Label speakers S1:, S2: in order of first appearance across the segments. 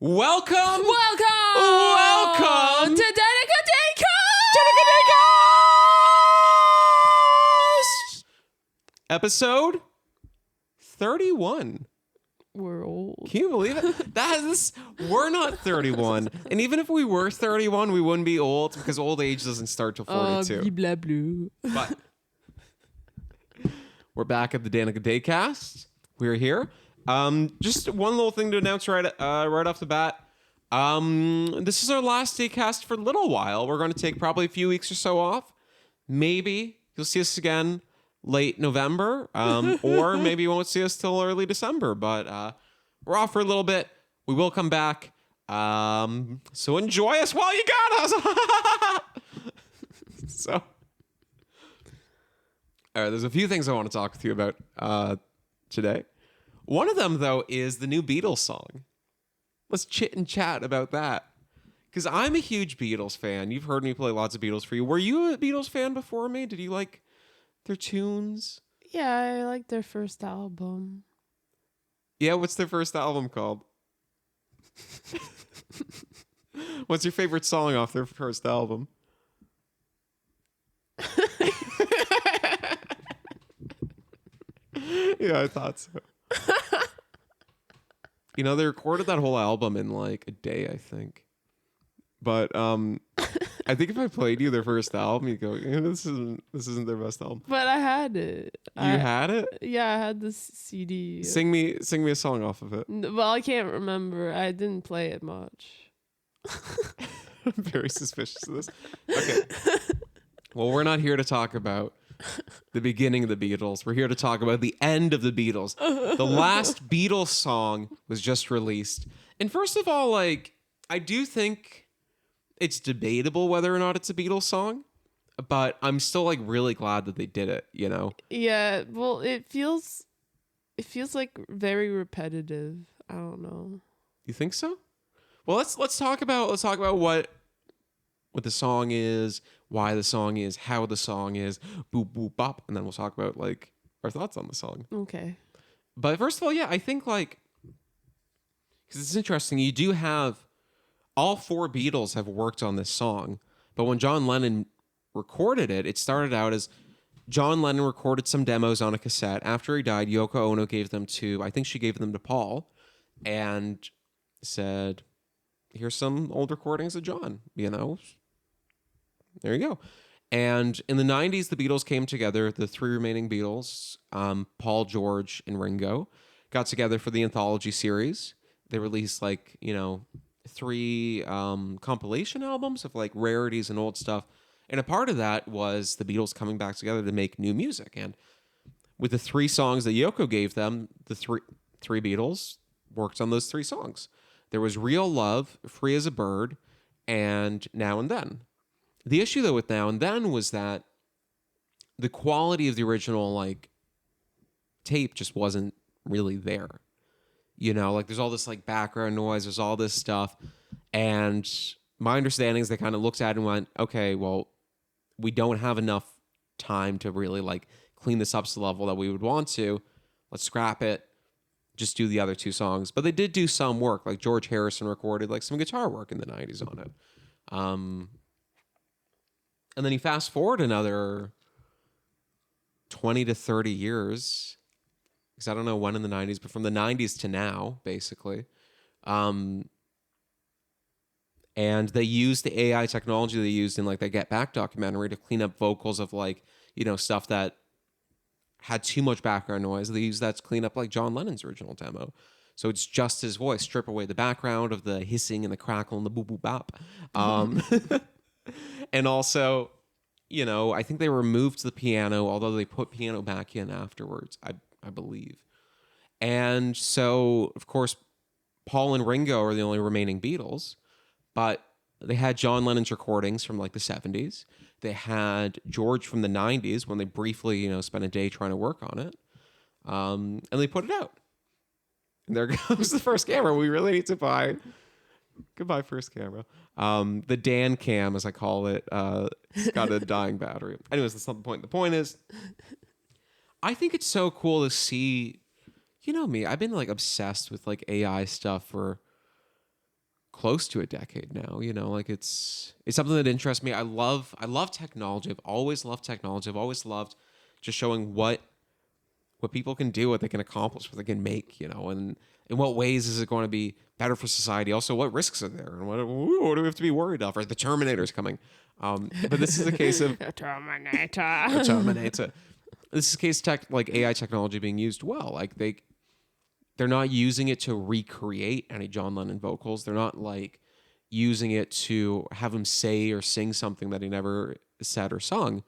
S1: Welcome
S2: To Danica
S1: Daycast! Episode 31.
S2: We're old.
S1: Can you believe it? We're not 31. And even if we were 31, we wouldn't be old because old age doesn't start till 42.
S2: Blah, blah.
S1: But we're back at the Danica Daycast. We're here. Just one little thing to announce right off the bat. This is our last Daycast for a little while. We're going to take probably a few weeks or so off. Maybe you'll see us again late November, or maybe you won't see us till early December. But we're off for a little bit. We will come back. So enjoy us while you got us. So, all right, there's a few things I want to talk with you about today. One of them, though, is the new Beatles song. Let's chit and chat about that. Because I'm a huge Beatles fan. You've heard me play lots of Beatles for you. Were you a Beatles fan before me? Did you like their tunes?
S2: Yeah, I like their first album.
S1: Yeah, what's their first album called? What's your favorite song off their first album? Yeah, I thought so. You know, they recorded that whole album in like a day, I think. But I think if I played you their first album, you'd go, this isn't their best album.
S2: But I had it.
S1: You had it?
S2: Yeah, I had this CD.
S1: Sing me a song off of it.
S2: Well, I can't remember. I didn't play it much.
S1: I'm very suspicious of this. Okay. Well, we're not here to talk about the beginning of the Beatles. We're here to talk about the end of the Beatles. The last Beatles song was just released. And first of all, like, I do think it's debatable whether or not it's a Beatles song, but I'm still like really glad that they did it, you know?
S2: Yeah, well, it feels like very repetitive. I don't know.
S1: You think so? Well, let's talk about what the song is, why the song is, how the song is, boop boop bop, and then we'll talk about like our thoughts on the song.
S2: Okay.
S1: But first of all, yeah, I think like because it's interesting, you do have all four Beatles have worked on this song, but when John Lennon recorded it, it started out as John Lennon recorded some demos on a cassette. After he died, Yoko Ono gave them to, I think she gave them to Paul, and said, here's some old recordings of John, you know? There you go. And in the 90s, the Beatles came together, the three remaining Beatles, Paul, George, and Ringo, got together for the anthology series. They released like, you know, 3 compilation albums of like rarities and old stuff. And a part of that was the Beatles coming back together to make new music. And with the 3 songs that Yoko gave them, the three Beatles worked on those 3 songs. There was Real Love, Free as a Bird, and Now and Then. The issue, though, with Now and Then was that the quality of the original, like, tape just wasn't really there. You know, like, there's all this, like, background noise, there's all this stuff, and my understanding is they kind of looked at it and went, okay, well, we don't have enough time to really, like, clean this up to the level that we would want to. Let's scrap it. Just do the other 2 songs. But they did do some work. Like George Harrison recorded like some guitar work in the 90s on it. And then you fast forward another 20 to 30 years, because I don't know when in the 90s, but from the 90s to now, basically. And they used the AI technology they used in like the Get Back documentary to clean up vocals of like, you know, stuff that had too much background noise. They used that to clean up like John Lennon's original demo. So it's just his voice, strip away the background of the hissing and the crackle and the boop boop bop. And also, you know, I think they removed the piano, although they put piano back in afterwards, I believe. And so, of course, Paul and Ringo are the only remaining Beatles, but they had John Lennon's recordings from like the 70s. They had George from the 90s when they briefly, you know, spent a day trying to work on it. And they put it out. And there goes the first camera. We really need to buy. Goodbye, first camera. The Dan cam, as I call it, it's got a dying battery. Anyways, that's not the point. The point is, I think it's so cool to see, you know me, I've been like obsessed with like AI stuff for close to a decade now. You know, like it's something that interests me. I love technology. I've always loved technology. I've always loved just showing what people can do, what they can accomplish, what they can make, you know, and in what ways is it going to be better for society? Also, what risks are there, and what do we have to be worried of? Right, the Terminator's coming, but this is a case of Terminator. This is a case like AI technology being used well. Like they're not using it to recreate any John Lennon vocals. They're not like using it to have him say or sing something that he never said or sung.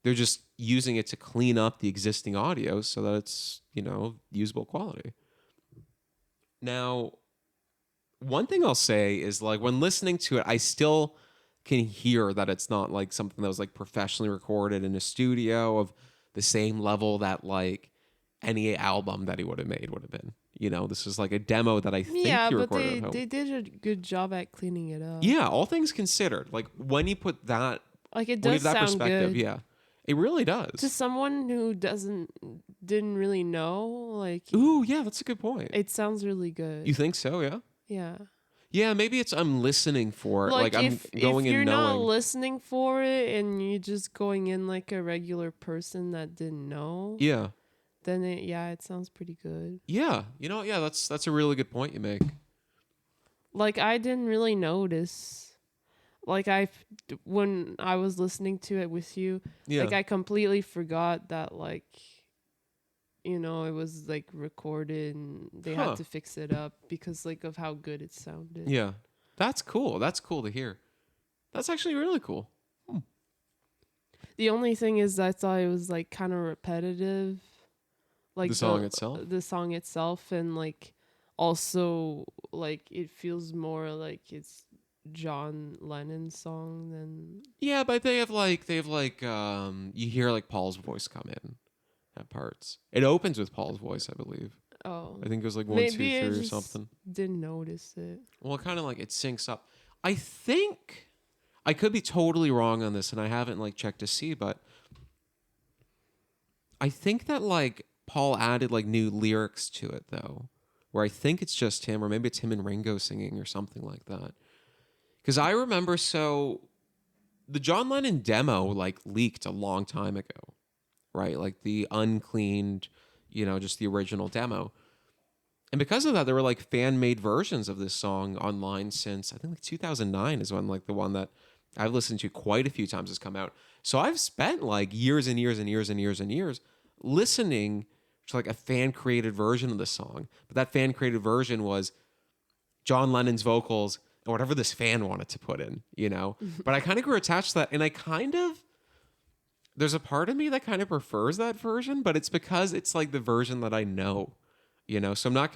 S1: They're just using it to clean up the existing audio so that it's, you know, usable quality. Now, one thing I'll say is like when listening to it, I still can hear that it's not like something that was like professionally recorded in a studio of the same level that like any album that he would have made would have been. You know, this is like a demo that I think
S2: Yeah,
S1: he
S2: but
S1: recorded at home.
S2: they did a good job at cleaning it up.
S1: Yeah, all things considered, like when you put that,
S2: Like it
S1: when you
S2: does
S1: have that
S2: sound
S1: perspective,
S2: good.
S1: yeah, it really does.
S2: To someone who didn't really know, like
S1: Ooh, yeah, that's a good point.
S2: it sounds really good.
S1: You think so? Yeah.
S2: Yeah.
S1: Yeah, maybe it's I'm listening for it. Like I'm
S2: if
S1: going
S2: you're
S1: in
S2: not
S1: knowing.
S2: listening for it and you're just going in like a regular person that didn't know,
S1: Yeah.
S2: then it sounds pretty good.
S1: Yeah. You know, yeah, that's a really good point you make.
S2: Like I didn't really notice. Like when I was listening to it with you,
S1: Yeah.
S2: like I completely forgot that like you know, it was like recorded and they had to fix it up because like of how good it sounded.
S1: Yeah. That's cool. That's cool to hear. That's actually really cool.
S2: The only thing is I thought it was like kind of repetitive. Like
S1: The song itself?
S2: The song itself and like also like it feels more like it's John Lennon's song than
S1: Yeah, but they have like you hear like Paul's voice come in at parts. It opens with Paul's voice, I believe.
S2: oh.
S1: I think it was like 1, 2,
S2: Maybe
S1: 3
S2: I
S1: or
S2: just
S1: something.
S2: didn't notice it.
S1: Well, kind of like it syncs up. I think I could be totally wrong on this, and I haven't like checked to see, but I think that like Paul added like new lyrics to it though, where I think it's just him, or maybe it's him and Ringo singing or something like that. Because I remember the John Lennon demo like leaked a long time ago, right? Like the uncleaned, you know, just the original demo. And because of that, there were like fan made versions of this song online since I think like 2009 is when like the one that I've listened to quite a few times has come out. So I've spent like years and years and years and years and years listening to like a fan created version of the song. But that fan created version was John Lennon's vocals and whatever this fan wanted to put in, you know? But I kind of grew attached to that. And there's a part of me that kind of prefers that version, but it's because it's like the version that I know, you know? So I'm not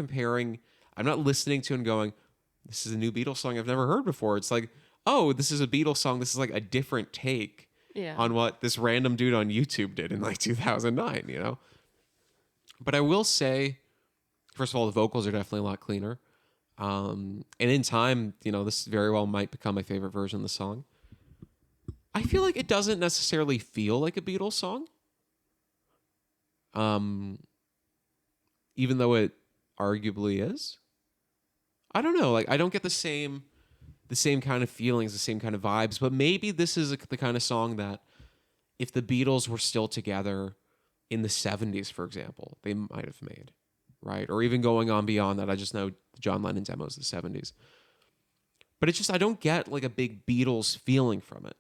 S1: listening to and going, this is a new Beatles song I've never heard before. It's like, oh, this is a Beatles song. This is like a different take on what this random dude on YouTube did in like 2009, you know? But I will say, first of all, the vocals are definitely a lot cleaner. And in time, you know, this very well might become my favorite version of the song. I feel like it doesn't necessarily feel like a Beatles song. Even though it arguably is. I don't know. Like, I don't get the same kind of feelings, the same kind of vibes, but maybe this is the kind of song that if the Beatles were still together in the 70s, for example, they might have made, right? Or even going on beyond that. I just know John Lennon demos the 70s. But it's just, I don't get like a big Beatles feeling from it.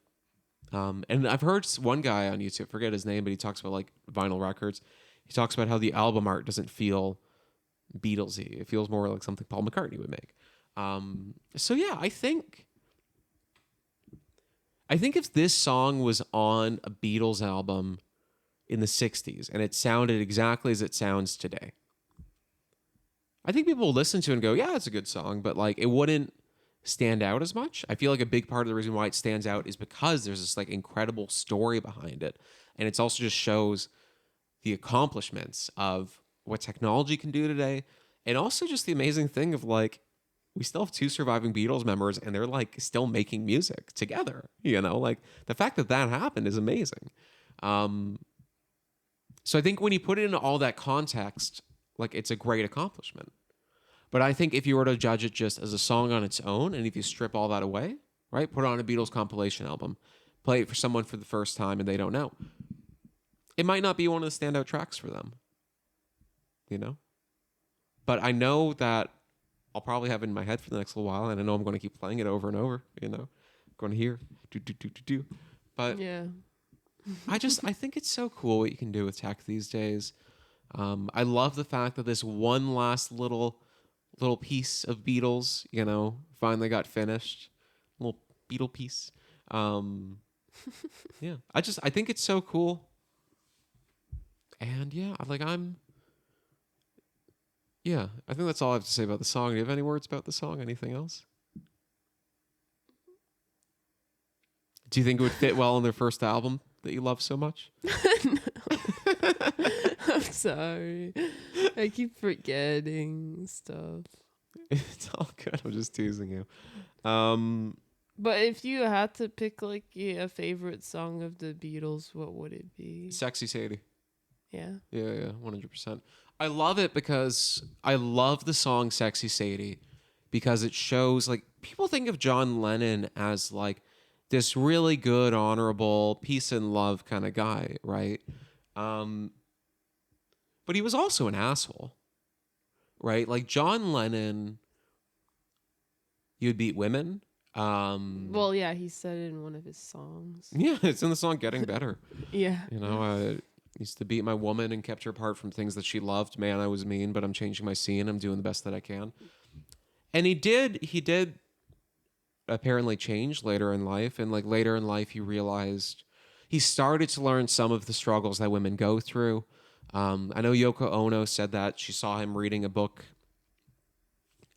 S1: And I've heard one guy on YouTube, I forget his name, but he talks about like vinyl records. He talks about how the album art doesn't feel Beatlesy. It feels more like something Paul McCartney would make. So yeah, I think if this song was on a Beatles album in the 60s and it sounded exactly as it sounds today, I think people will listen to it and go, yeah, it's a good song, but like it wouldn't stand out as much. I feel like a big part of the reason why it stands out is because there's this like incredible story behind it. And it's also just shows the accomplishments of what technology can do today. And also just the amazing thing of like, we still have 2 surviving Beatles members and they're like still making music together, you know, like the fact that happened is amazing. So I think when you put it into all that context, like it's a great accomplishment. But I think if you were to judge it just as a song on its own, and if you strip all that away, right, put it on a Beatles compilation album, play it for someone for the first time and they don't know, it might not be one of the standout tracks for them, you know? But I know that I'll probably have it in my head for the next little while, and I know I'm going to keep playing it over and over, you know? Going to hear, do. But
S2: Yeah.
S1: I think it's so cool what you can do with tech these days. I love the fact that this one last little piece of Beatles, you know, finally got finished. Little Beatle piece. Yeah, I think it's so cool. And yeah, yeah, I think that's all I have to say about the song. Do you have any words about the song? Anything else? Do you think it would fit well on their first album that you love so much?
S2: I'm sorry. I keep forgetting stuff.
S1: It's all good. I'm just teasing you.
S2: But if you had to pick like a favorite song of the Beatles, what would it be?
S1: Sexy Sadie.
S2: Yeah.
S1: Yeah, 100%. I love it because I love the song Sexy Sadie because it shows, like, people think of John Lennon as like this really good, honorable, peace and love kind of guy, right? But he was also an asshole, right? Like John Lennon, he would beat women.
S2: Well, yeah, he said it in one of his songs.
S1: Yeah, it's in the song Getting Better.
S2: Yeah.
S1: You know, I used to beat my woman and kept her apart from things that she loved. Man, I was mean, but I'm changing my scene. I'm doing the best that I can. And he did apparently change later in life. And like later in life, he started to learn some of the struggles that women go through. I know Yoko Ono said that she saw him reading a book.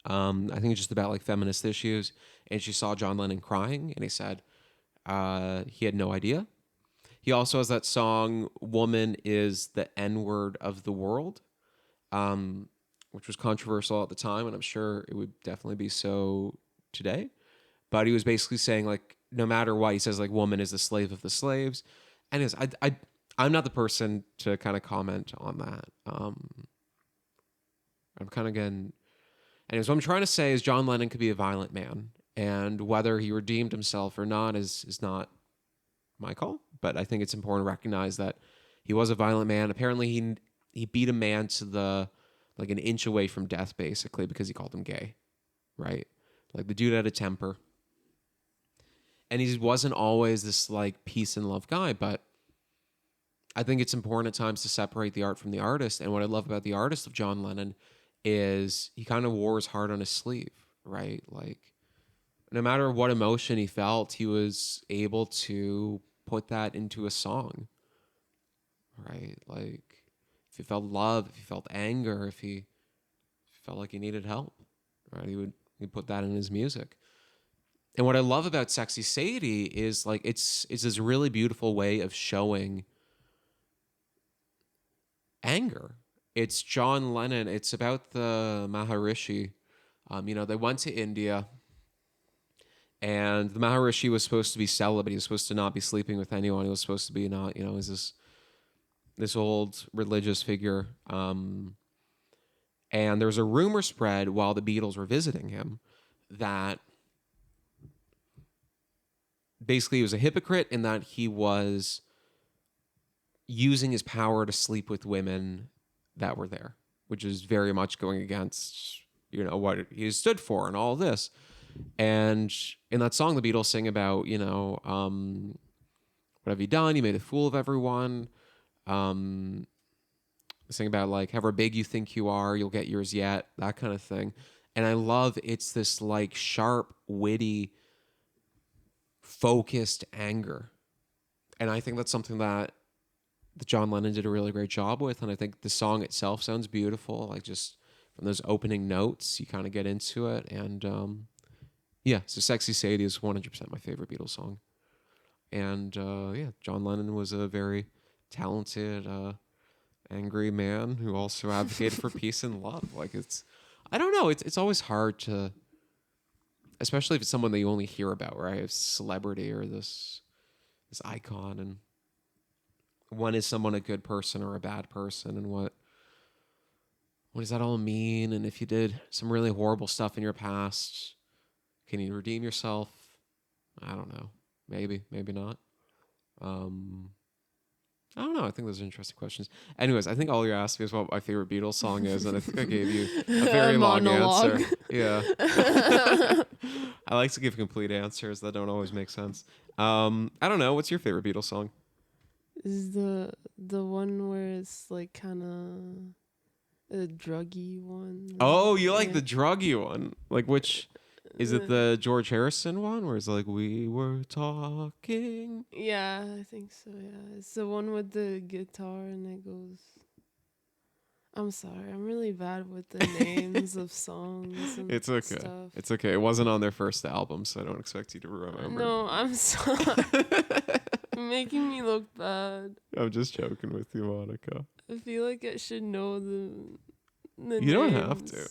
S1: I think it's just about like feminist issues. And she saw John Lennon crying. And he said he had no idea. He also has that song, Woman is the N-word of the world, which was controversial at the time, and I'm sure it would definitely be so today. But he was basically saying, like, no matter what, he says, like, woman is the slave of the slaves. And I'm not the person to kind of comment on that. I'm kind of getting... Anyways, what I'm trying to say is John Lennon could be a violent man, and whether he redeemed himself or not is not my call, but I think it's important to recognize that he was a violent man. Apparently, he beat a man to the like an inch away from death, basically, because he called him gay, right? Like the dude had a temper, and he wasn't always this like peace and love guy. But I think it's important at times to separate the art from the artist. And what I love about the artist of John Lennon is he kind of wore his heart on his sleeve, right? Like no matter what emotion he felt, he was able to put that into a song, right? Like if he felt love, if he felt anger, if he felt like he needed help, right? He'd put that in his music. And what I love about Sexy Sadie is like it's this really beautiful way of showing anger. It's John Lennon. It's about the Maharishi. They went to India. And the Maharishi was supposed to be celibate. He was supposed to not be sleeping with anyone. He was supposed to be not, is this old religious figure. And there was a rumor spread while the Beatles were visiting him that basically he was a hypocrite in that he was using his power to sleep with women that were there, which is very much going against, what he stood for and all this. And in that song, the Beatles sing about, what have you done? You made a fool of everyone. Sing about like, however big you think you are, you'll get yours yet, that kind of thing. And I love it's this like sharp, witty, focused anger. And I think that's something that John Lennon did a really great job with. And I think the song itself sounds beautiful. Like just from those opening notes, you kind of get into it. And, yeah, so Sexy Sadie is 100% my favorite Beatles song. And John Lennon was a very talented, angry man who also advocated for peace and love. Like I don't know, it's always hard to, especially if it's someone that you only hear about, right? It's celebrity or this icon, and when is someone a good person or a bad person, and what what does that all mean? And if you did some really horrible stuff in your past, can you redeem yourself? I don't know. Maybe, maybe not. I don't know. I think those are interesting questions. Anyways, I think all you're asking is what my favorite Beatles song is, and I think I gave you a very long
S2: monologue.
S1: answer. Yeah. I like to give complete answers that don't always make sense. I don't know. What's your favorite Beatles song?
S2: Is the one where it's like kind of a druggy one?
S1: Oh, you like
S2: Yeah.
S1: the druggy one? Like which? Is it the George Harrison one where it's like we were talking?
S2: Yeah, I think so. Yeah, it's the one with the guitar and it goes. I'm sorry, I'm really bad with the names of songs and
S1: It's okay.
S2: stuff.
S1: It's okay. It wasn't on their first album, so I don't expect you to remember.
S2: No, I'm sorry. You're making me look bad.
S1: I'm just joking with you, Monica.
S2: I feel like I should know the
S1: You don't have
S2: names.
S1: to.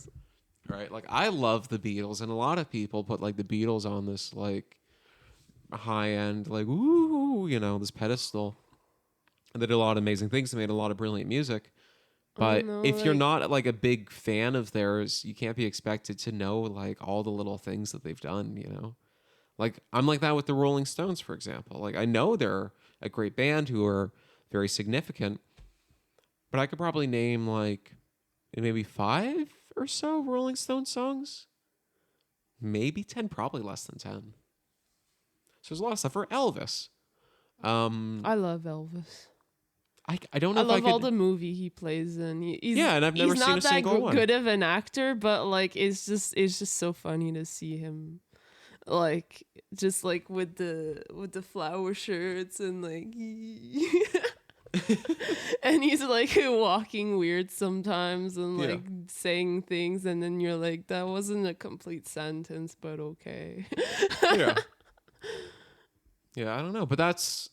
S1: Right? Like I love the Beatles, and a lot of people put like the Beatles on this like high end, like ooh, this pedestal. And they did a lot of amazing things. They made a lot of brilliant music. But
S2: know,
S1: if you're
S2: like-
S1: not like a big fan of theirs, you can't be expected to know like all the little things that they've done. Like I'm like that with the Rolling Stones, for example. Like I know they're a great band who are very significant, but I could probably name like maybe 5 or so Rolling Stone songs. Maybe 10, probably less than 10. So there's a lot of stuff for Elvis.
S2: I love Elvis.
S1: I don't know
S2: I
S1: if I
S2: love
S1: could.
S2: all the movie he plays in.
S1: Yeah, and I've never
S2: he's
S1: seen
S2: not
S1: a
S2: that
S1: single one.
S2: good of an actor, but like it's just so funny to see him, like just like with the flower shirts and like, and he's like walking weird sometimes and
S1: Yeah.
S2: like saying things, and then you're like, that wasn't a complete sentence, but okay.
S1: Yeah. Yeah, I don't know, but that's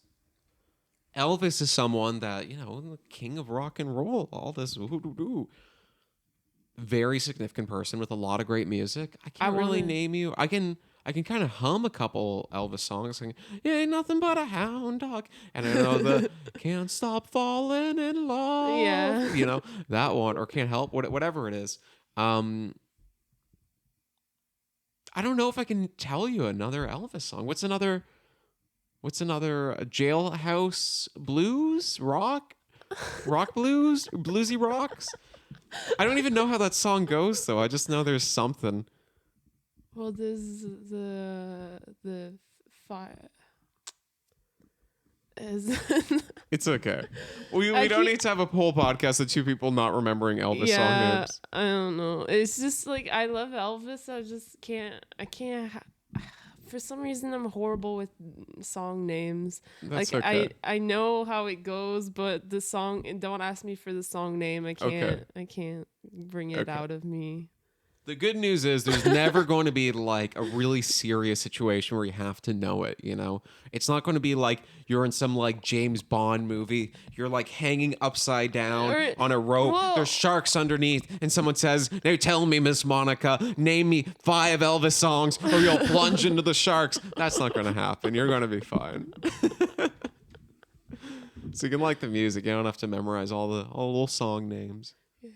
S1: Elvis is someone that, the king of rock and roll, all this very significant person with a lot of great music. I can't really
S2: wanna-
S1: name you. I can kind of hum a couple Elvis songs. Like, you ain't nothing but a hound dog. And I know the can't stop falling in love.
S2: Yeah.
S1: That one, or can't help, whatever it is. I don't know if I can tell you another Elvis song. What's another jailhouse blues rock blues, bluesy rocks? I don't even know how that song goes though. I just know there's something.
S2: Well, there's the fire.
S1: It's okay. We
S2: I
S1: don't
S2: keep-
S1: need to have a whole podcast of 2 people not remembering Elvis song names.
S2: I don't know. It's just like I love Elvis. I just can't. For some reason, I'm horrible with song names.
S1: That's
S2: like
S1: okay.
S2: I know how it goes, but the song. Don't ask me for the song name. I can't.
S1: Okay.
S2: I can't bring it
S1: Okay.
S2: out of me.
S1: The good news is there's never going to be like a really serious situation where you have to know it, It's not going to be like you're in some like James Bond movie. You're like hanging upside down
S2: Or-
S1: on a rope.
S2: Whoa.
S1: There's sharks underneath and someone says, "Now tell me, Miss Monica, name me 5 Elvis songs or you'll plunge into the sharks." That's not going to happen. You're going to be fine. So you can like the music. You don't have to memorize all the little song names.
S2: Yeah.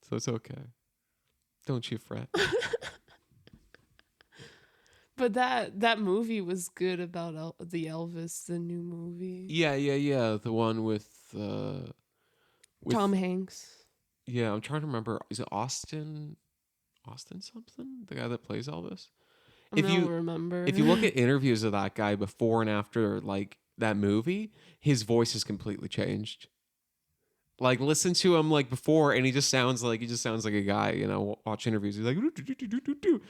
S1: So it's okay. Don't you fret.
S2: But that movie was good about the Elvis, the new movie.
S1: Yeah. The one with
S2: Tom Hanks.
S1: Yeah, I'm trying to remember. Is it Austin something? The guy that plays Elvis?
S2: I don't remember.
S1: If you look at interviews of that guy before and after like that movie, his voice has completely changed. Like listen to him like before and he just sounds like a guy, watch interviews. He's like, "Doo-doo-doo-doo-doo-doo."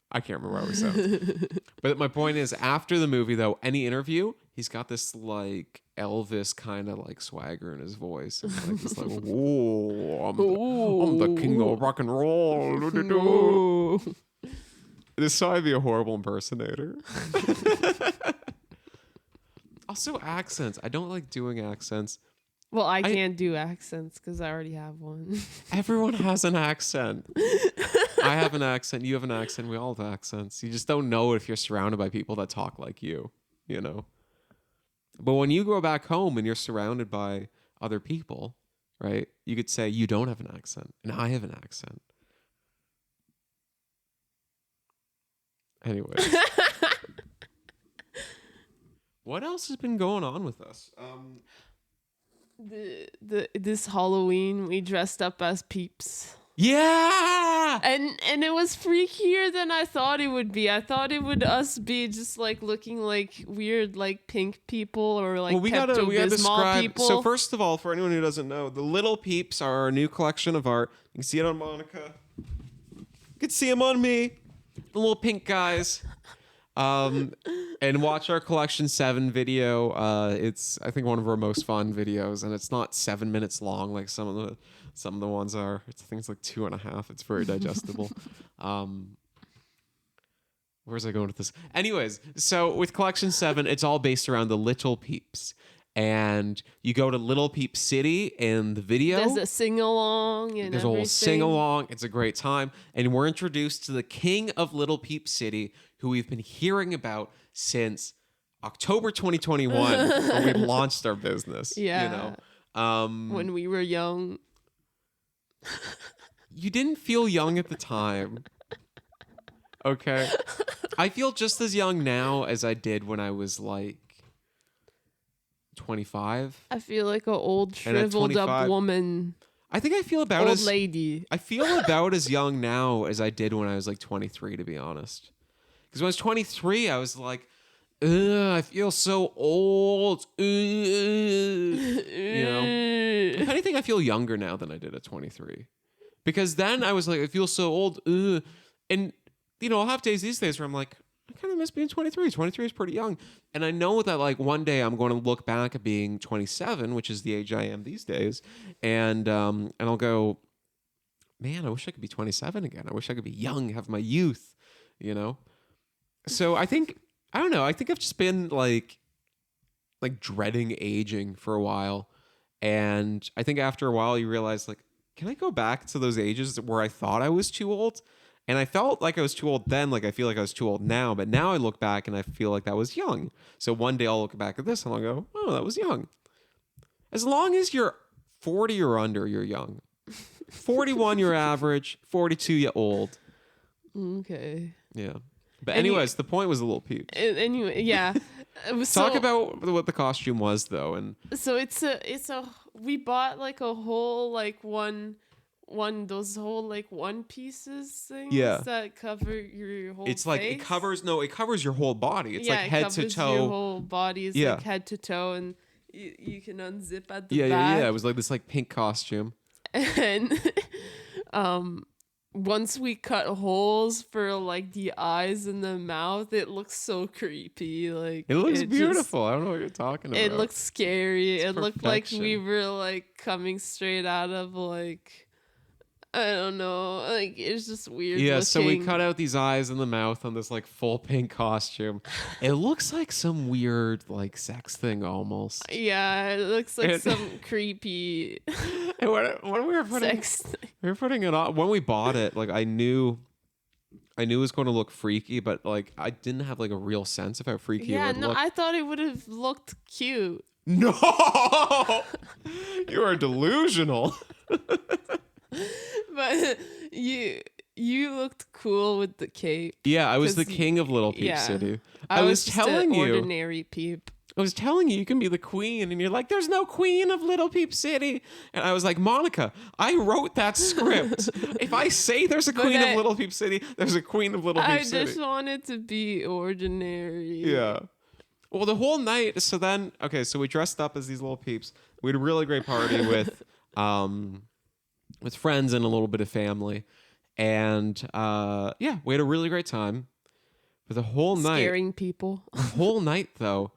S1: I can't remember how he sounds. But my point is, after the movie though, any interview, he's got this like Elvis kind of like swagger in his voice. And like this like, "Whoa, I'm the king of rock and roll." Doo-doo-doo. This might be a horrible impersonator. Also accents. I don't like doing accents.
S2: Well, I can't do accents because I already have one.
S1: Everyone has an accent. I have an accent. You have an accent. We all have accents. You just don't know if you're surrounded by people that talk like you, But when you go back home and you're surrounded by other people, right? You could say you don't have an accent and I have an accent. Anyway. What else has been going on with us?
S2: This Halloween we dressed up as Peeps.
S1: Yeah!
S2: And it was freakier than I thought it would be. I thought it would us be just like looking like weird like pink people or like
S1: we gotta describe.
S2: people.
S1: So first of all, for anyone who doesn't know, the Little Peeps are our new collection of art. You can see it on Monica. You can see them on me. The little pink guys. And watch our Collection 7 video. It's I think one of our most fun videos, and it's not 7 minutes long like some of the ones are. I think it's like 2.5. It's very digestible. Where's I going with this? Anyways, so with Collection 7, it's all based around the Little Peeps. And you go to Little Peep City in the video.
S2: There's a sing-along and
S1: There's a whole sing-along. It's a great time. And we're introduced to the king of Little Peep City, who we've been hearing about since October 2021 when we launched our business.
S2: Yeah.
S1: You know?
S2: When we were young.
S1: You didn't feel young at the time. Okay. I feel just as young now as I did when I was like 25.
S2: I feel like an old shriveled up woman.
S1: I think I feel about
S2: old lady.
S1: I feel about as young now as I did when I was like 23, to be honest. Because when I was 23, I was like, I feel so old. You know? If anything, I feel younger now than I did at 23. Because then I was like, I feel so old. And, you know, I'll have days these days where I'm like, I kind of miss being 23. 23 is pretty young. And I know that like one day I'm going to look back at being 27, which is the age I am these days. And I'll go, man, I wish I could be 27 again. I wish I could be young, have my youth, you know? So I don't know. I think I've just been like dreading aging for a while. And I think after a while you realize like, can I go back to those ages where I thought I was too old? And I felt like I was too old then, like I feel like I was too old now. But now I look back and I feel like that was young. So one day I'll look back at this and I'll go, oh, that was young. As long as you're 40 or under, you're young. 41, you're average. 42, you're old.
S2: Okay.
S1: Yeah. But anyways, the point was a Little Peeps.
S2: Anyway, yeah.
S1: Talk about what the costume was, though. And
S2: so we bought like a whole like those whole like one pieces things that cover your whole
S1: it's like
S2: face.
S1: it covers your whole body. It's like head to toe.
S2: Your whole body is like head to toe, and you can unzip at the back.
S1: Yeah. It was like this like pink costume.
S2: And once we cut holes for like the eyes and the mouth, it looks so creepy. Like
S1: it looks beautiful. I don't know what you're talking about.
S2: It looks scary. It looked like we were like coming straight out of like, I don't know, like it's just weird.
S1: Yeah,
S2: looking.
S1: So we cut out these eyes and the mouth on this like full pink costume. It looks like some weird like sex thing almost.
S2: Yeah, it looks like some creepy.
S1: And when we were putting it on, when we bought it, like I knew it was going to look freaky, but like I didn't have like a real sense of how freaky it would look.
S2: I thought it would have looked cute.
S1: No, you are delusional.
S2: But you looked cool with the cape.
S1: Yeah, I was the king of Little Peep City. I was telling you,
S2: ordinary peep.
S1: I was telling you can be the queen, and you're like, there's no queen of Little Peep City. And I was like, Monica, I wrote that script. If I say there's a queen of Little Peep City, there's a queen of Little Peep City.
S2: I just wanted to be ordinary.
S1: Yeah. Well, the whole night, so we dressed up as these little peeps. We had a really great party with friends and a little bit of family. And we had a really great time. But the whole night,
S2: scaring people.
S1: The whole night, though,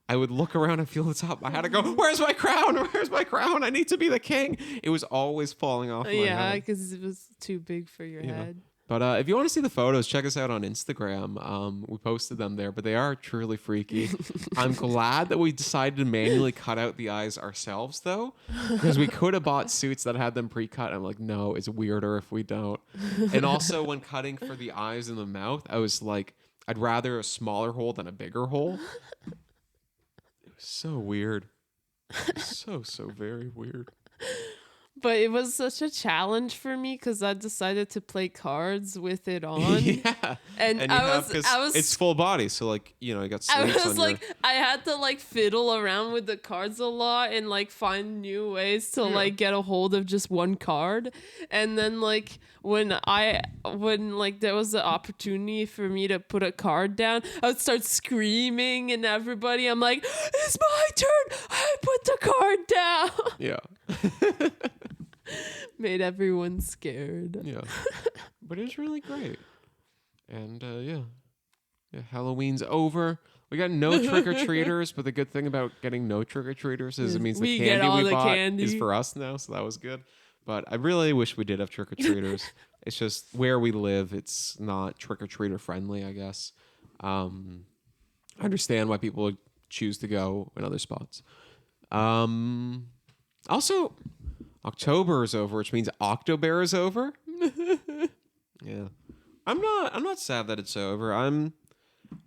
S1: I would look around and feel the top. I had to go, where's my crown? Where's my crown? I need to be the king. It was always falling off my head.
S2: Yeah, because it was too big for your head.
S1: But if you want to see the photos, check us out on Instagram. We posted them there, but they are truly freaky. I'm glad that we decided to manually cut out the eyes ourselves, though, because we could have bought suits that had them pre-cut. I'm like, no, it's weirder if we don't. And also, when cutting for the eyes and the mouth, I was like, I'd rather a smaller hole than a bigger hole. It was so weird. So very weird.
S2: But it was such a challenge for me because I decided to play cards with it on.
S1: Yeah,
S2: And
S1: and you have
S2: I
S1: because it's
S2: was
S1: full body, so like you got
S2: I
S1: sleeves
S2: was
S1: on your.
S2: like, I had to like fiddle around with the cards a lot and like find new ways to
S1: Yeah.
S2: like get a hold of just one card. And then like when like there was the opportunity for me to put a card down, I would start screaming and everybody. I'm like, it's my turn. I put the card down.
S1: Yeah.
S2: Made everyone scared.
S1: Yeah. But it was really great. And yeah, Halloween's over. We got no trick or treaters, but the good thing about getting no trick or treaters is it means the
S2: We get
S1: candy
S2: all
S1: we
S2: the
S1: bought
S2: candy.
S1: is for us now, so that was good. But I really wish we did have trick or treaters. It's just where we live, it's not trick or treater friendly, I guess. I understand why people would choose to go in other spots. Also, October is over, which means Octobear is over. Yeah. I'm not sad that it's over.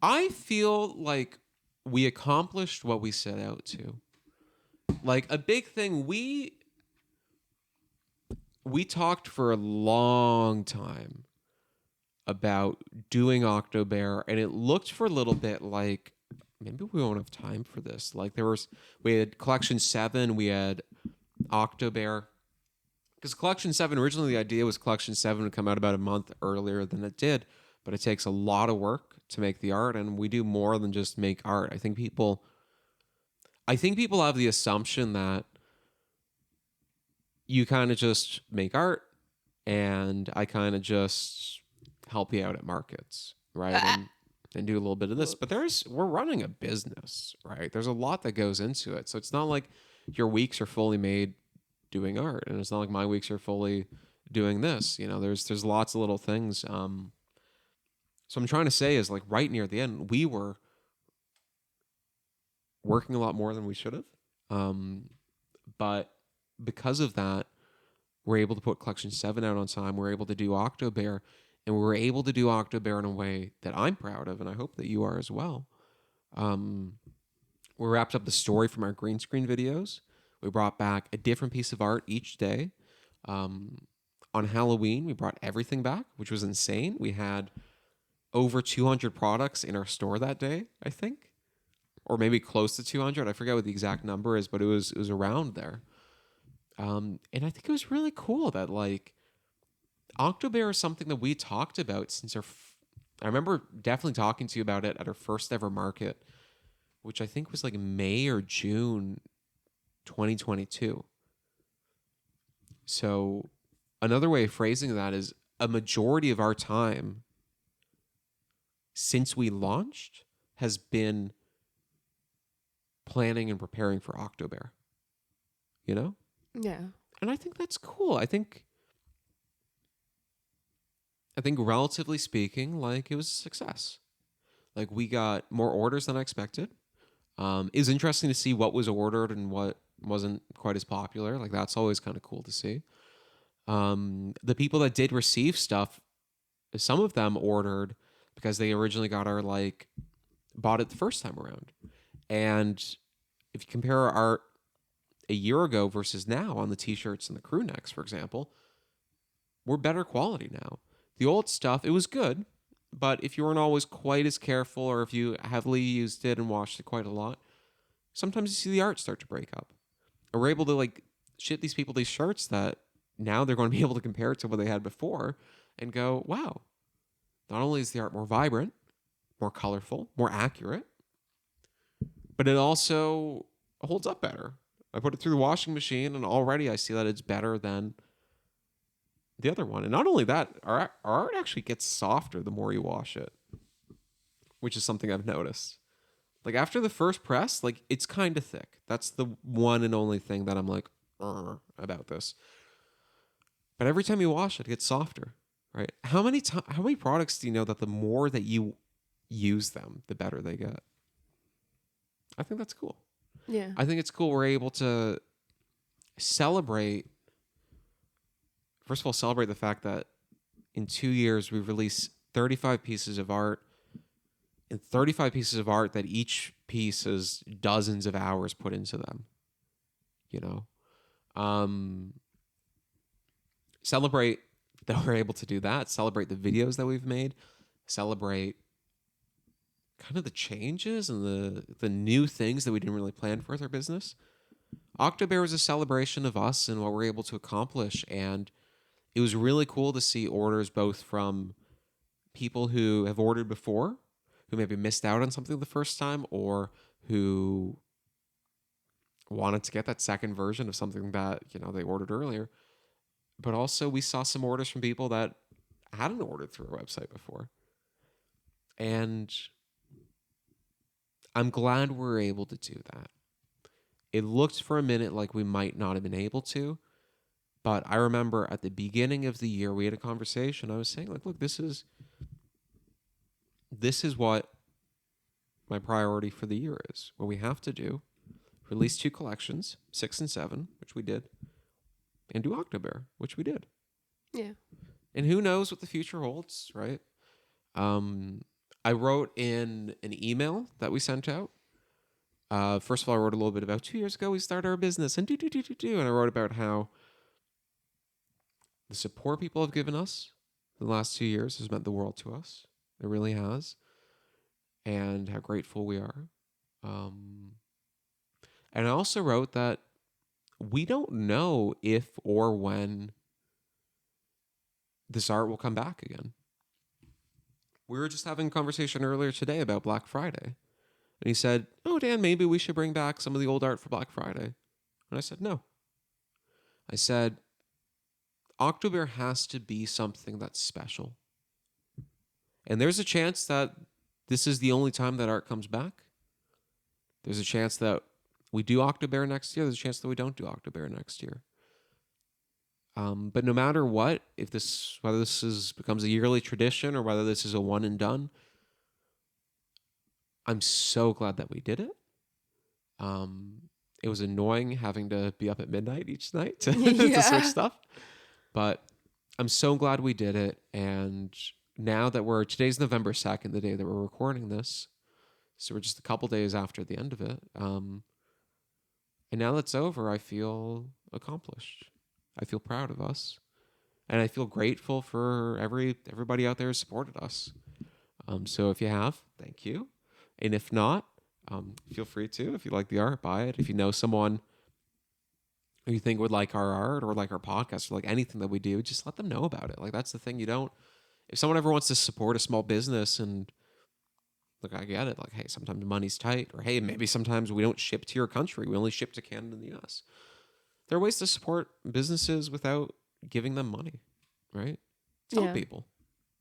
S1: I feel like we accomplished what we set out to. Like a big thing we talked for a long time about doing Octobear, and it looked for a little bit like maybe we won't have time for this. Like we had Collection 7, we had Octobear. Because Collection 7, originally the idea was Collection 7 would come out about a month earlier than it did, but it takes a lot of work to make the art, and we do more than just make art. I think people have the assumption that you kind of just make art and I kind of just help you out at markets, right? And do a little bit of this. But we're running a business, right? There's a lot that goes into it. So it's not like your weeks are fully made doing art, and it's not like my weeks are fully doing this. There's lots of little things. So I'm trying to say is like right near the end, we were working a lot more than we should have. But because of that, we're able to put Collection 7 out on time. We're able to do Octobear, and we were able to do Octobear in a way that I'm proud of, and I hope that you are as well. We wrapped up the story from our green screen videos. We brought back a different piece of art each day. On Halloween, we brought everything back, which was insane. We had over 200 products in our store that day, I think, or maybe close to 200. I forget what the exact number is, but it was around there. And I think it was really cool that like Octobear is something that we talked about since I remember definitely talking to you about it at our first ever market, which I think was like May or June 2022. So another way of phrasing that is a majority of our time since we launched has been planning and preparing for Octobear. You know?
S2: Yeah.
S1: And I think that's cool. I think relatively speaking, like it was a success. Like we got more orders than I expected. It was interesting to see what was ordered and what wasn't quite as popular. Like that's always kind of cool to see. The people that did receive stuff, some of them ordered because they originally bought it the first time around. And if you compare our art a year ago versus now on the t-shirts and the crew necks, for example, we're better quality now. The old stuff, it was good, but if you weren't always quite as careful or if you heavily used it and washed it quite a lot, sometimes you see the art start to break up. And we're able to like ship these people these shirts that now they're going to be able to compare it to what they had before and go, wow, not only is the art more vibrant, more colorful, more accurate, but it also holds up better. I put it through the washing machine and already I see that it's better than the other one. And not only that, our art actually gets softer the more you wash it, which is something I've noticed. Like after the first press, like it's kind of thick. That's the one and only thing that I'm like about this. But every time you wash it, it gets softer, right? How many products do you know that the more that you use them, the better they get? I think that's cool.
S2: Yeah.
S1: I think it's cool we're able to celebrate. First of all, celebrate the fact that in 2 years we've released 35 pieces of art, and 35 pieces of art that each piece has dozens of hours put into them. You know, celebrate that we're able to do that, celebrate the videos that we've made, celebrate kind of the changes and the new things that we didn't really plan for with our business. Octobear was a celebration of us and what we're able to accomplish. And it was really cool to see orders both from people who have ordered before, who maybe missed out on something the first time, or who wanted to get that second version of something that, they ordered earlier. But also we saw some orders from people that hadn't ordered through our website before. And I'm glad we're able to do that. It looked for a minute like we might not have been able to, but I remember at the beginning of the year we had a conversation. I was saying, like, look, this is what my priority for the year is. What we have to do, release 2 collections, 6 and 7, which we did, and do Octobear, which we did.
S2: Yeah.
S1: And who knows what the future holds, right? I wrote in an email that we sent out. First of all, I wrote a little bit about 2 years ago we started our business and and I wrote about how the support people have given us the last 2 years has meant the world to us. It really has. And how grateful we are. And I also wrote that we don't know if or when this art will come back again. We were just having a conversation earlier today about Black Friday. And he said, "Oh, Dan, maybe we should bring back some of the old art for Black Friday." And I said, "No." I said, Octobear has to be something that's special. And there's a chance that this is the only time that art comes back. There's a chance that we do Octobear next year. There's a chance that we don't do Octobear next year. But no matter what, whether this becomes a yearly tradition or whether this is a one and done, I'm so glad that we did it. It was annoying having to be up at midnight each night to switch stuff, but I'm so glad we did it. And now that today's November 2nd, the day that we're recording this, so we're just a couple days after the end of it. And now that's over, I feel accomplished. I feel proud of us, and I feel grateful for everybody out there who supported us. So if you have, thank you. And if not, feel free to. If you like the art, buy it. If you know someone who you think would like our art or like our podcast or like anything that we do, just let them know about it. Like, that's the thing. If someone ever wants to support a small business, and look, I get it. Like, hey, sometimes money's tight, or hey, maybe sometimes we don't ship to your country. We only ship to Canada and the US. There are ways to support businesses without giving them money, right? Tell people.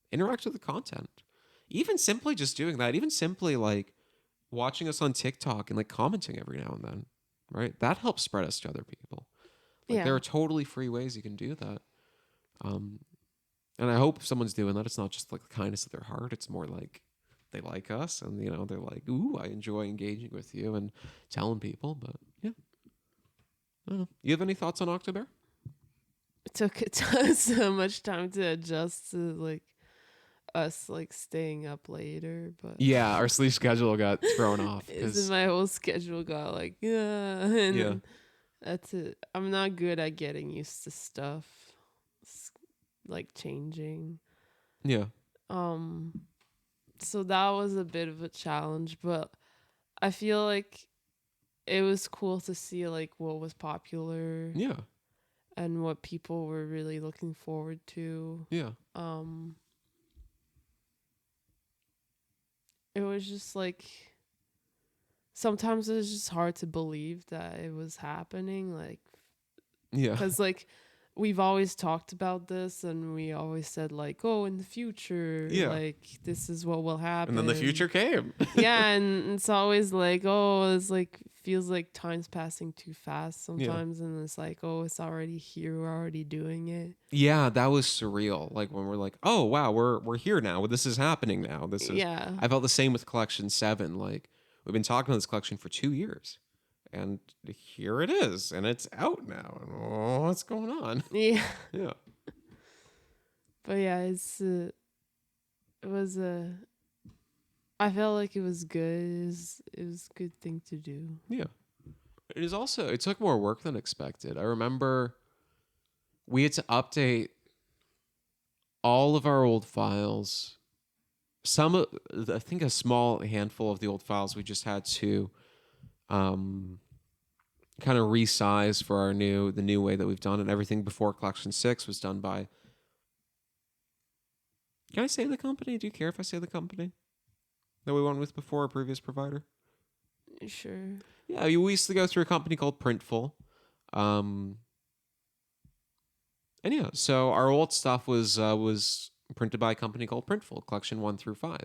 S1: Interact with the content. Even simply just doing that, even simply like watching us on TikTok and like commenting every now and then, right? That helps spread us to other people. Like, there are totally free ways you can do that. And I hope if someone's doing that, it's not just like the kindness of their heart. It's more like they like us and, they're like, ooh, I enjoy engaging with you and telling people. But yeah. I don't know. You have any thoughts on Octobear?
S2: It took so much time to adjust to like us like staying up later, but
S1: yeah, our sleep schedule got thrown off.
S2: My whole schedule got like and that's it. I'm not good at getting used to stuff like changing.
S1: Yeah.
S2: So that was a bit of a challenge, but I feel like it was cool to see like what was popular.
S1: Yeah.
S2: And what people were really looking forward to.
S1: Yeah.
S2: It was just like sometimes it was just hard to believe that it was happening, like because like we've always talked about this and we always said like, oh, in the future, like this is what will happen.
S1: And then the future came.
S2: And it's always like, oh, it's like feels like time's passing too fast sometimes, and it's like, oh, it's already here, we're already doing it.
S1: Yeah, that was surreal. Like when we're like, oh wow, we're here now. This is happening now. I felt the same with Collection 7. Like, we've been talking about this collection for 2 years. And here it is, and it's out now. Oh, what's going on?
S2: Yeah.
S1: Yeah.
S2: But yeah, I felt like it was good. It was a good thing to do.
S1: Yeah. It took more work than expected. I remember we had to update all of our old files. I think a small handful of the old files we just had to kind of resize for the new way that we've done it. Everything before Collection 6 was done by. Can I say the company? Do you care if I say the company that we went with before, our previous provider?
S2: Sure.
S1: Yeah, we used to go through a company called Printful. And yeah, so our old stuff was printed by a company called Printful, Collection 1 through 5.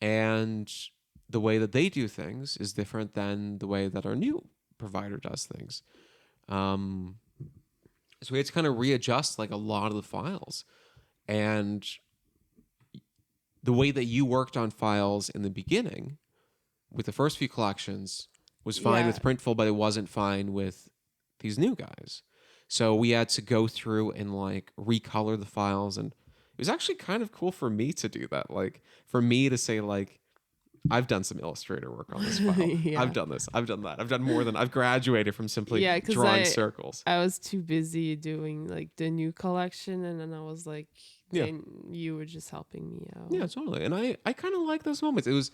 S1: And the way that they do things is different than the way that our new provider does things. So we had to kind of readjust like a lot of the files. And the way that you worked on files in the beginning with the first few collections was fine with Printful, but it wasn't fine with these new guys. So we had to go through and like recolor the files, and it was actually kind of cool for me to do that. Like for me to say like, I've done some Illustrator work on this file.
S2: Yeah.
S1: I've done this. I've done that. I've done more than I've graduated from simply drawing circles.
S2: I was too busy doing like the new collection, and then I was like, then you were just helping me out.
S1: Yeah, totally. And I kind of like those moments. It was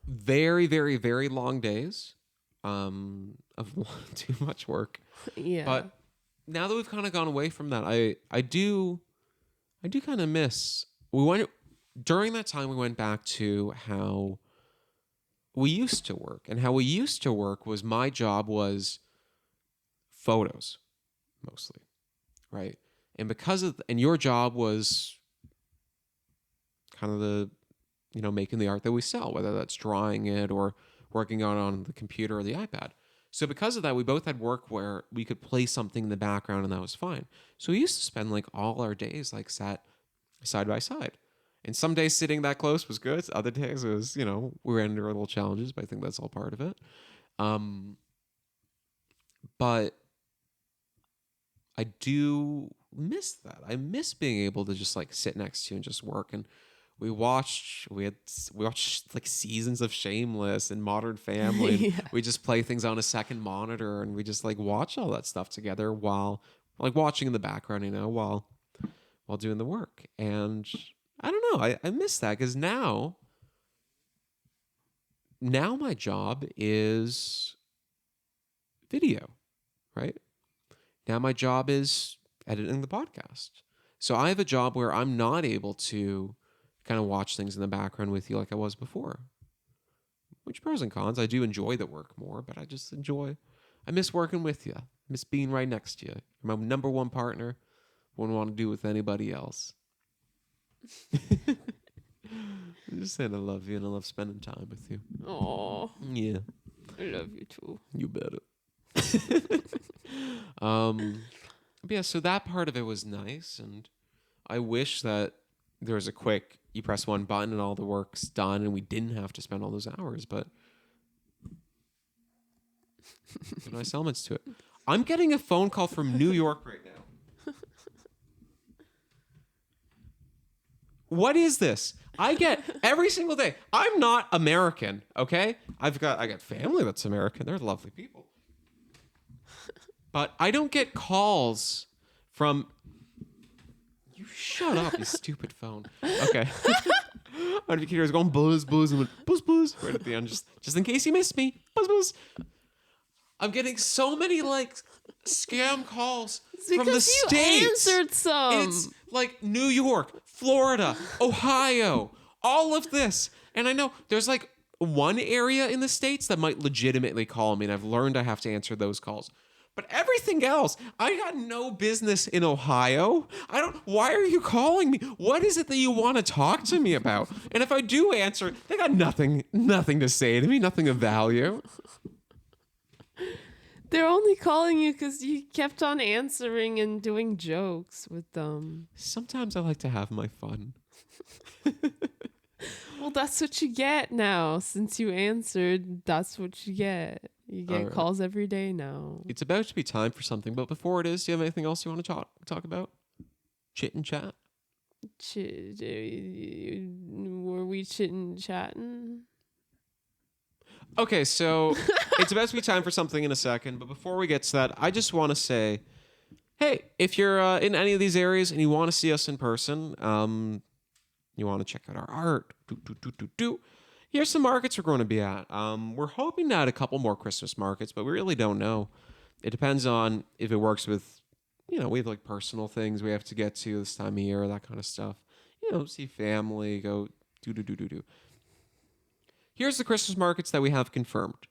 S1: very, very, very long days of too much work.
S2: Yeah.
S1: But now that we've kind of gone away from that, I do kind of miss. During that time we went back to how we used to work, and how we used to work was my job was photos mostly, right? And and your job was kind of the making the art that we sell, whether that's drawing it or working on the computer or the iPad. So because of that, we both had work where we could play something in the background and that was fine. So we used to spend like all our days like sat side by side. And some days sitting that close was good. Other days it was, we were under little challenges, but I think that's all part of it. But I do miss that. I miss being able to just like sit next to you and just work. And we watched like seasons of Shameless and Modern Family. And we just play things on a second monitor, and we just like watch all that stuff together while like watching in the background, while doing the work. And I don't know. I miss that because now my job is video, right? Now my job is editing the podcast. So I have a job where I'm not able to kind of watch things in the background with you like I was before. Which pros and cons. I do enjoy the work more, but I miss working with you. I miss being right next to you. You're my number one partner. Wouldn't want to do it with anybody else. I'm just saying I love you and I love spending time with you.
S2: Oh.
S1: Yeah.
S2: I love you too.
S1: You better. But yeah, so that part of it was nice, and I wish that there was a quick, you press one button and all the work's done and we didn't have to spend all those hours, but nice elements to it. I'm getting a phone call from New York right now. What is this? I get every single day. I'm not American, okay? I got family that's American. They're lovely people. But I don't get calls from... You shut up, you stupid phone. Okay. My computer was going buzz, buzz, and went buzz, buzz right at the end, just in case you missed me. Buzz, buzz. I'm getting so many like scam calls from the States.
S2: You answered some.
S1: It's like New York, Florida, Ohio, all of this. And I know there's like one area in the States that might legitimately call me, and I've learned I have to answer those calls. But everything else, I got no business in Ohio. Why are you calling me? What is it that you want to talk to me about? And if I do answer, they got nothing to say to me, nothing of value.
S2: They're only calling you because you kept on answering and doing jokes with them.
S1: Sometimes I like to have my fun.
S2: Well, that's what you get now. Since you answered, that's what you get. You get calls every day now.
S1: It's about to be time for something, but before it is, do you have anything else you want to talk about? Chit and chat?
S2: Were we chitting chatting?
S1: Okay, so it's about to be time for something in a second, but before we get to that, I just want to say hey, if you're in any of these areas and you want to see us in person, you want to check out our art, here's some markets we're going to be at. We're hoping to add a couple more Christmas markets, but we really don't know. It depends on if it works with, we have like personal things we have to get to this time of year, that kind of stuff. See family, go do. Here's the Christmas markets that we have confirmed.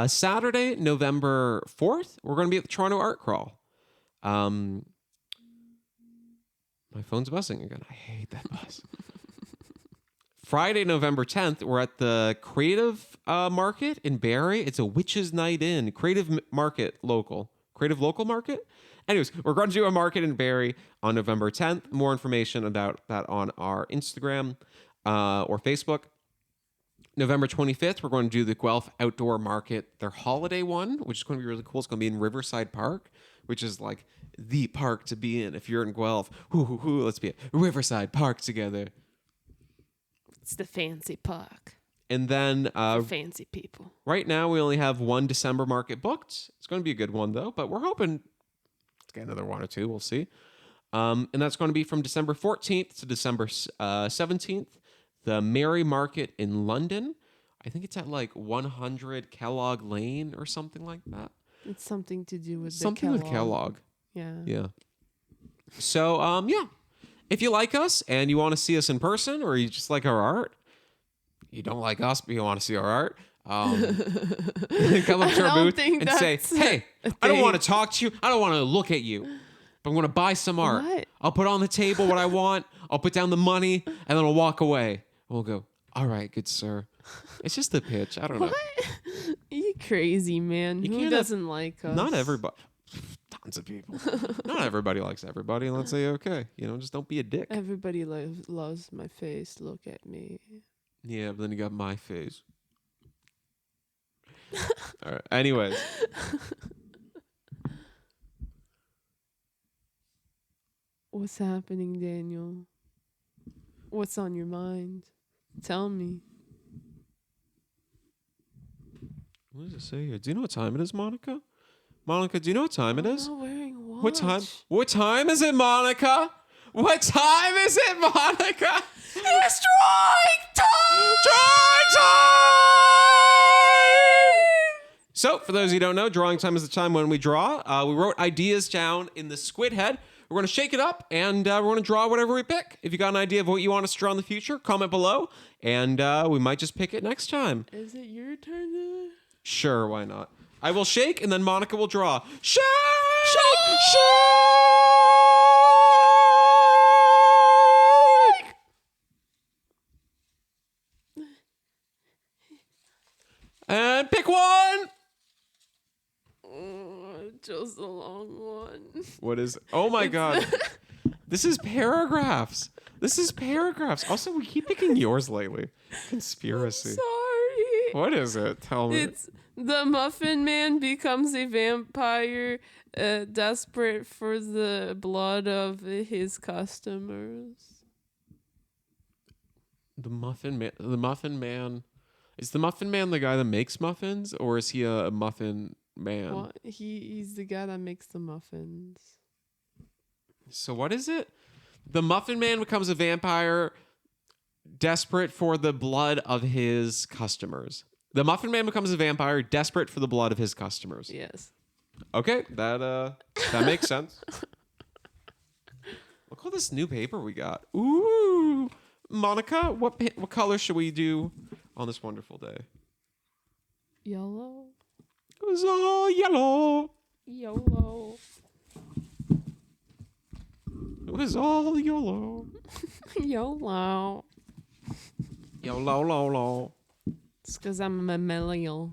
S1: Saturday, November 4th, we're going to be at the Toronto Art Crawl. My phone's buzzing again. I hate that buzz. Friday, November 10th, we're at the Creative Market in Barrie. It's a Witches Night In. Creative Local Market. Anyways, we're going to do a market in Barrie on November 10th. More information about that on our Instagram or Facebook. November 25th, we're going to do the Guelph Outdoor Market, their holiday one, which is going to be really cool. It's going to be in Riverside Park, which is like the park to be in if you're in Guelph. Let's be at Riverside Park together.
S2: It's the fancy park.
S1: And then
S2: for fancy people.
S1: Right now, we only have one December market booked. It's going to be a good one, though, but we're hoping to get another one or two. We'll see. And that's going to be from December 14th to December 17th. The Merry Market in London. I think it's at like 100 Kellogg Lane or something like that.
S2: It's something to do with
S1: something with Kellogg.
S2: Yeah.
S1: So, if you like us and you want to see us in person, or you just like our art, you don't like us but you want to see our art, come up to our booth and say, "Hey, I don't want to talk to you. I don't want to look at you, but I'm going to buy some art.
S2: What?
S1: I'll put on the table what I want. I'll put down the money, and then I'll walk away." We'll go, "All right, good sir." It's just the pitch. I don't know.
S2: What? You crazy, man. Who doesn't like us?
S1: Not everybody. Tons of people. Not everybody likes everybody. And let's say, okay, just don't be a dick.
S2: Everybody loves my face. Look at me.
S1: Yeah, but then you got my face. All right. Anyways.
S2: What's happening, Daniel? What's on your mind? Tell me.
S1: What does it say here? Do you know what time it is, Monica? Monica, do you know what time it is?
S2: I'm not wearing a watch.
S1: What time is it, Monica? What time is it, Monica?
S2: It's drawing time!
S1: Drawing time! So, for those of you who don't know, drawing time is the time when we draw. We wrote ideas down in the squid head. We're going to shake it up, and we're going to draw whatever we pick. If you got an idea of what you want us to draw in the future, comment below, and we might just pick it next time.
S2: Is it your turn to...
S1: Sure, why not? I will shake, and then Monica will draw. Shake!
S2: Shake!
S1: Shake! And pick one!
S2: Just a long one.
S1: What is... Oh, my God. This is paragraphs. Also, we keep picking yours lately. Conspiracy.
S2: Sorry.
S1: What is it? Tell me.
S2: It's the Muffin Man becomes a vampire, desperate for the blood of his customers.
S1: The Muffin Man. Is the Muffin Man the guy that makes muffins, or is he a muffin man?
S2: What? He's the guy that makes the muffins.
S1: So what is it? The Muffin Man becomes a vampire, desperate for the blood of his customers. The Muffin Man becomes a vampire, desperate for the blood of his customers.
S2: Yes.
S1: Okay, that makes sense. Look at this new paper we got. Ooh, Monica, what color should we do on this wonderful day?
S2: Yellow.
S1: It was all yellow.
S2: YOLO.
S1: It was all YOLO.
S2: YOLO.
S1: YOLO.
S2: It's because I'm a millennial.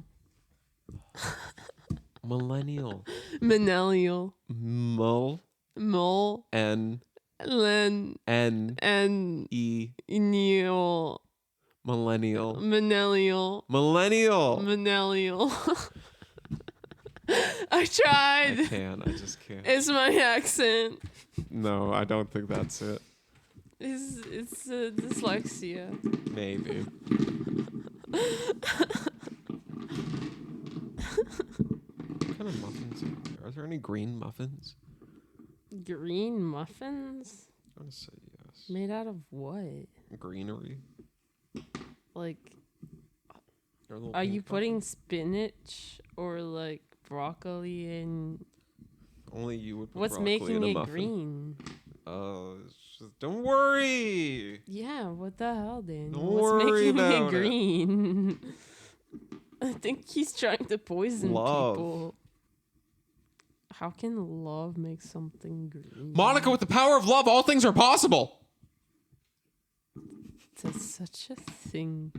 S1: Millennial.
S2: Millennial.
S1: Mul. N.
S2: Len.
S1: E.
S2: Neil.
S1: Millennial.
S2: Millennial. I tried.
S1: I just can't.
S2: It's my accent.
S1: No, I don't think that's it.
S2: It's dyslexia.
S1: Maybe. What kind of muffins are there? Are there any green muffins?
S2: Green muffins?
S1: I'm gonna say yes.
S2: Made out of what?
S1: Greenery.
S2: Like,
S1: Or little
S2: are you
S1: pink
S2: putting spinach or like broccoli in?
S1: Only you would put
S2: What's
S1: broccoli in
S2: making
S1: a
S2: it
S1: muffin.
S2: green?
S1: It's just, don't worry.
S2: Yeah, what the hell, Dan?
S1: Don't
S2: What's
S1: worry
S2: making
S1: about
S2: it green? I think he's trying to poison
S1: Love.
S2: people. How can love make something green?
S1: Monica, with the power of love, all things are possible.
S2: That's such a thing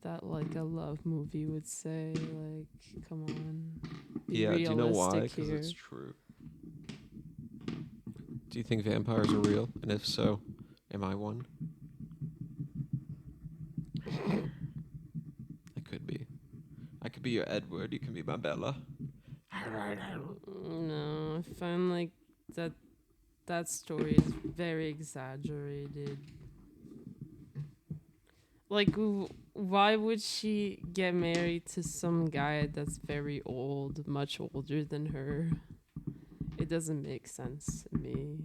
S2: that like a love movie would say. Like, come on. Be
S1: Yeah, do you know why?
S2: realistic
S1: Because
S2: here.
S1: it's true. Do you think vampires are real? And if so, am I one? I could be. I could be your Edward. You can be my Bella.
S2: No, I find like that story is very exaggerated. Like, why would she get married to some guy that's very old, much older than her? It doesn't make sense to me.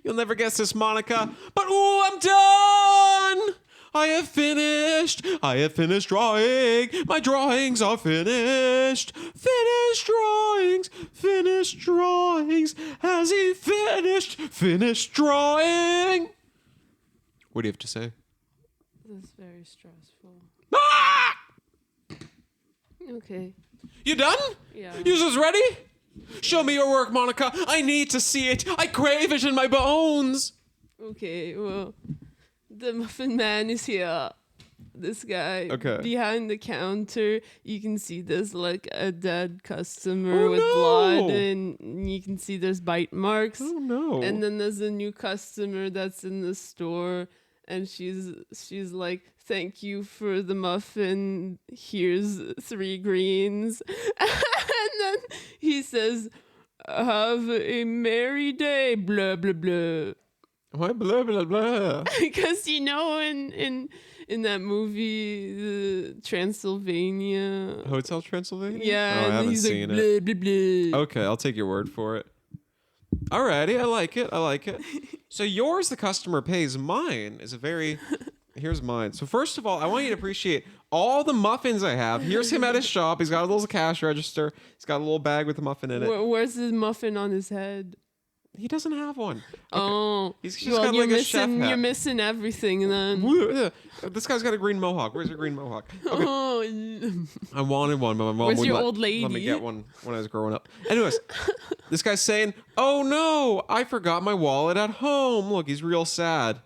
S1: You'll never guess this, Monica. But ooh, I'm done. I have finished. I have finished drawing. My drawings are finished. Finished drawings. Finished drawings. Has he finished? Finished drawing. What do you have to say?
S2: That's very stressful.
S1: Ah!
S2: Okay.
S1: You done?
S2: Yeah.
S1: You just ready? Show me your work, Monica. I need to see it. I crave it in my bones.
S2: Okay, well, the Muffin Man is here. This guy.
S1: Okay.
S2: Behind the counter, you can see there's like a dead customer
S1: Oh,
S2: with
S1: no.
S2: blood, and you can see there's bite marks.
S1: Oh no.
S2: And then there's a new customer that's in the store, and she's like, "Thank you for the muffin. Here's 3 greens." And then he says, "Have a merry day." Blah blah blah.
S1: Why blah blah blah?
S2: Because in that movie, the Transylvania.
S1: Hotel Transylvania?
S2: Yeah,
S1: Oh, I
S2: and
S1: haven't
S2: he's
S1: seen
S2: like,
S1: it.
S2: blah blah blah.
S1: Okay, I'll take your word for it. Alrighty, I like it. I like it. So yours, the customer pays. Mine is a very. Here's mine. So first of all, I want you to appreciate all the muffins I have. Here's him at his shop. He's got a little cash register. He's got a little bag with a muffin in it.
S2: Where's his muffin on his head?
S1: He doesn't have one.
S2: Oh,
S1: He's
S2: well,
S1: got
S2: you're
S1: like a chef
S2: missing.
S1: hat.
S2: You're missing everything then.
S1: This guy's got a green mohawk. Where's your green mohawk? Okay.
S2: Oh,
S1: I wanted one, but my mom
S2: Where's
S1: wouldn't
S2: your
S1: let,
S2: old lady?
S1: let me get one when I was growing up. Anyways, this guy's saying, "Oh no, I forgot my wallet at home." Look, he's real sad.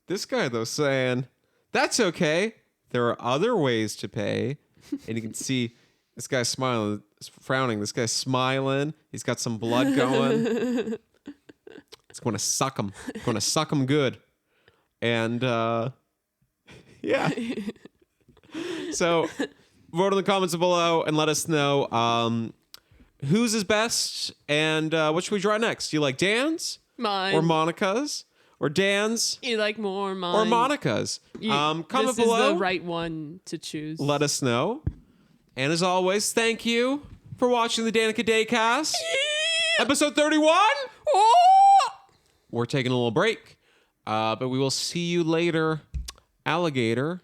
S1: This guy though saying, "That's okay. There are other ways to pay." And you can see this guy's smiling, frowning. This guy's smiling. He's got some blood going. It's going to suck him. It's going to suck him good. And yeah. So vote in the comments below and let us know whose is best and what should we draw next? Do you like Dan's
S2: mine.
S1: or Monica's or Dan's
S2: You like more mine.
S1: or Monica's? Comment
S2: this
S1: below.
S2: is the right one to choose.
S1: Let us know. And as always, thank you for watching the Danica Daycast. Episode 31.
S2: Oh!
S1: We're taking a little break, but we will see you later, alligator.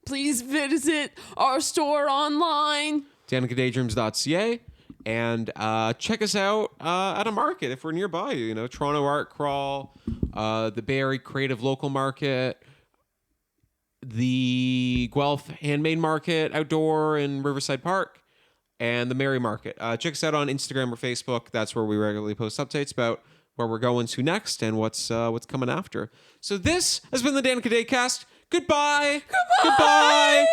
S2: Please visit our store online.
S1: DanicaDaydreams.ca and check us out at a market if we're nearby. You know, Toronto Art Crawl, the Barrie Creative Local Market, the Guelph Handmade Market outdoor in Riverside Park, and the Mary Market. Check us out on Instagram or Facebook. That's where we regularly post updates about where we're going to next and what's coming after. So this has been the Danica Daycast. Goodbye. Goodbye.